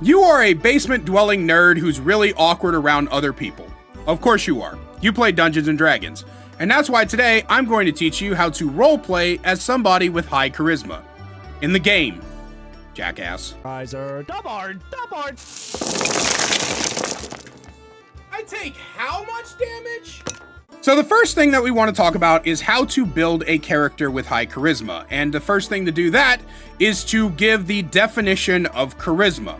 You are a basement-dwelling nerd who's really awkward around other people. Of course you are. You play Dungeons & Dragons. And that's why today I'm going to teach you how to roleplay as somebody with high charisma. In the game, jackass. Riser, double. I take how much damage? So the first thing that we want to talk about is how to build a character with high charisma. And the first thing to do that is to give the definition of charisma.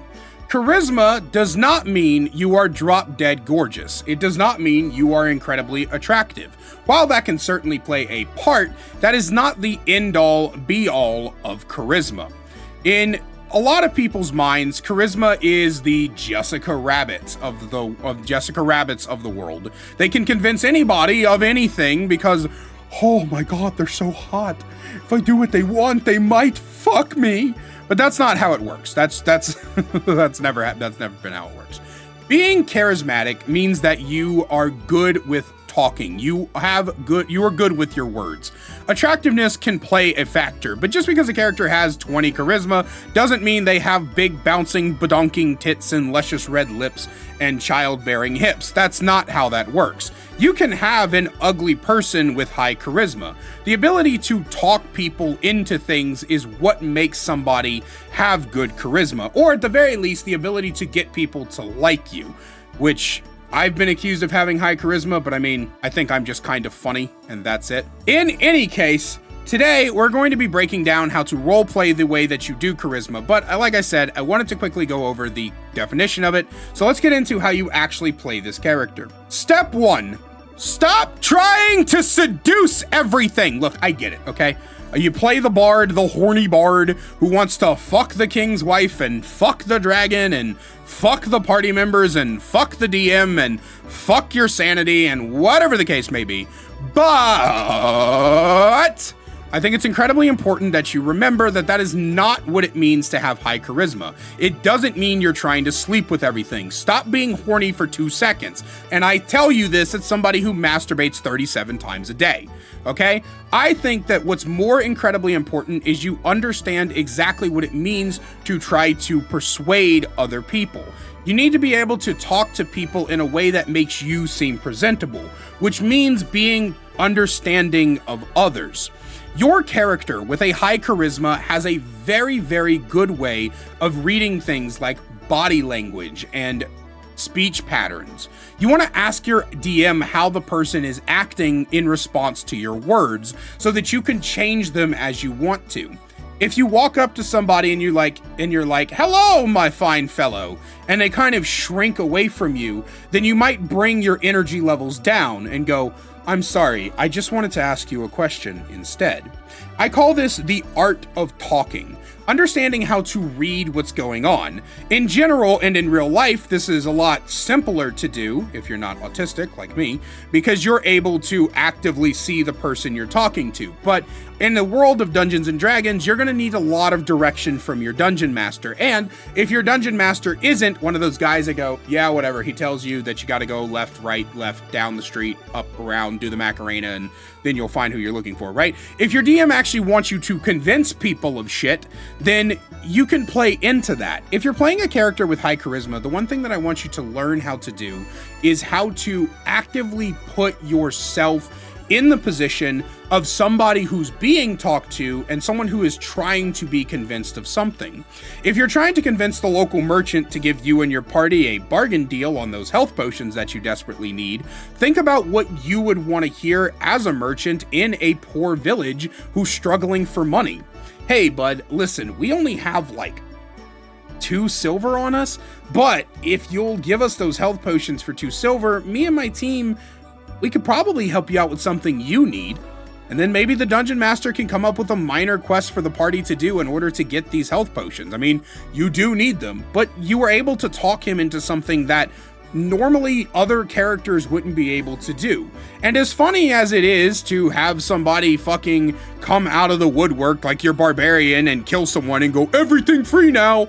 Charisma does not mean you are drop-dead gorgeous. It does not mean you are incredibly attractive. While that can certainly play a part, that is not the end-all, be-all of charisma. In a lot of people's minds, charisma is the Jessica Rabbits of the world. They can convince anybody of anything because, oh my god, they're so hot. If I do what they want, they might fuck me. But that's not how it works. That's never been how it works. Being charismatic means that you are good with talking. You are good with your words. Attractiveness can play a factor, but just because a character has 20 charisma doesn't mean they have big bouncing badonking tits and luscious red lips and childbearing hips. That's not how that works. You can have an ugly person with high charisma. The ability to talk people into things is what makes somebody have good charisma, or at the very least, the ability to get people to like you, which I've been accused of having high charisma, but I mean, I think I'm just kind of funny, and that's it. In any case, today we're going to be breaking down how to roleplay the way that you do charisma, but like I said, I wanted to quickly go over the definition of it, so let's get into how you actually play this character. Step 1. Stop trying to seduce everything. Look, I get it, okay? You play the bard, the horny bard, who wants to fuck the king's wife and fuck the dragon and fuck the party members and fuck the DM and fuck your sanity and whatever the case may be. But I think it's incredibly important that you remember that that is not what it means to have high charisma. It doesn't mean you're trying to sleep with everything. Stop being horny for 2 seconds. And I tell you this as somebody who masturbates 37 times a day. Okay? I think that what's more incredibly important is you understand exactly what it means to try to persuade other people. You need to be able to talk to people in a way that makes you seem presentable, which means being understanding of others. Your character with a high charisma has a very, very good way of reading things like body language and speech patterns. You want to ask your DM how the person is acting in response to your words so that you can change them as you want to. If you walk up to somebody and you're like, "Hello, my fine fellow," and they kind of shrink away from you, then you might bring your energy levels down and go, "I'm sorry, I just wanted to ask you a question instead." I call this the art of talking. Understanding how to read what's going on. In general and in real life, this is a lot simpler to do if you're not autistic like me, because you're able to actively see the person you're talking to. But in the world of Dungeons and Dragons, you're going to need a lot of direction from your dungeon master. And if your dungeon master isn't one of those guys that go, "Yeah, whatever," he tells you that you got to go left, right, left, down the street, up, around, do the Macarena, and then you'll find who you're looking for, right? If your DM actually wants you to convince people of shit, then you can play into that. If you're playing a character with high charisma, the one thing that I want you to learn how to do is how to actively put yourself in the position of somebody who's being talked to and someone who is trying to be convinced of something. If you're trying to convince the local merchant to give you and your party a bargain deal on those health potions that you desperately need, think about what you would want to hear as a merchant in a poor village who's struggling for money. "Hey, bud, listen, we only have like 2 silver on us, but if you'll give us those health potions for 2 silver, me and my team, we could probably help you out with something you need. And then maybe the dungeon master can come up with a minor quest for the party to do in order to get these health potions. I mean, you do need them, but you were able to talk him into something that normally other characters wouldn't be able to do. And as funny as it is to have somebody fucking come out of the woodwork like your barbarian and kill someone and go, "Everything free now,"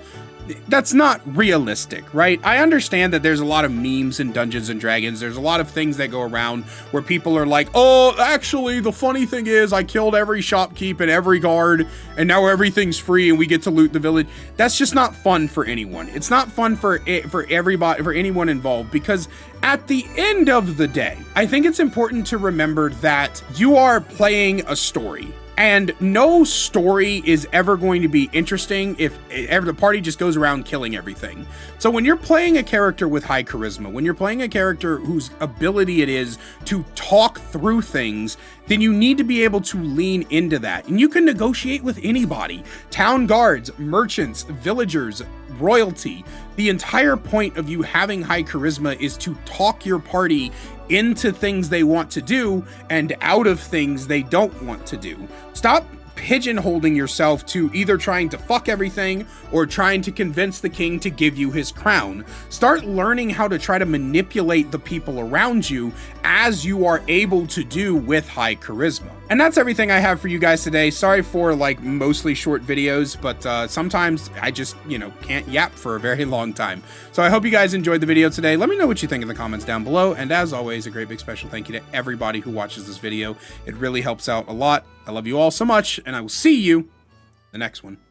that's not realistic, right? I understand that there's a lot of memes in Dungeons and Dragons. There's a lot of things that go around where people are like, oh, actually, the funny thing is I killed every shopkeep and every guard and now everything's free and we get to loot the village. That's just not fun for anyone. It's not fun for everybody, for anyone involved, because at the end of the day, I think it's important to remember that you are playing a story. And no story is ever going to be interesting if the party just goes around killing everything. So when you're playing a character with high charisma, when you're playing a character whose ability it is to talk through things, then you need to be able to lean into that. And you can negotiate with anybody. Town guards, merchants, villagers, royalty. The entire point of you having high charisma is to talk your party into things they want to do and out of things they don't want to do. Stop pigeonholing yourself to either trying to fuck everything or trying to convince the king to give you his crown. Start learning how to try to manipulate the people around you as you are able to do with high charisma. And that's everything I have for you guys today. Sorry for like mostly short videos, but sometimes I just, can't yap for a very long time. So I hope you guys enjoyed the video today. Let me know what you think in the comments down below. And as always, a great big special thank you to everybody who watches this video. It really helps out a lot. I love you all so much, and I will see you in the next one.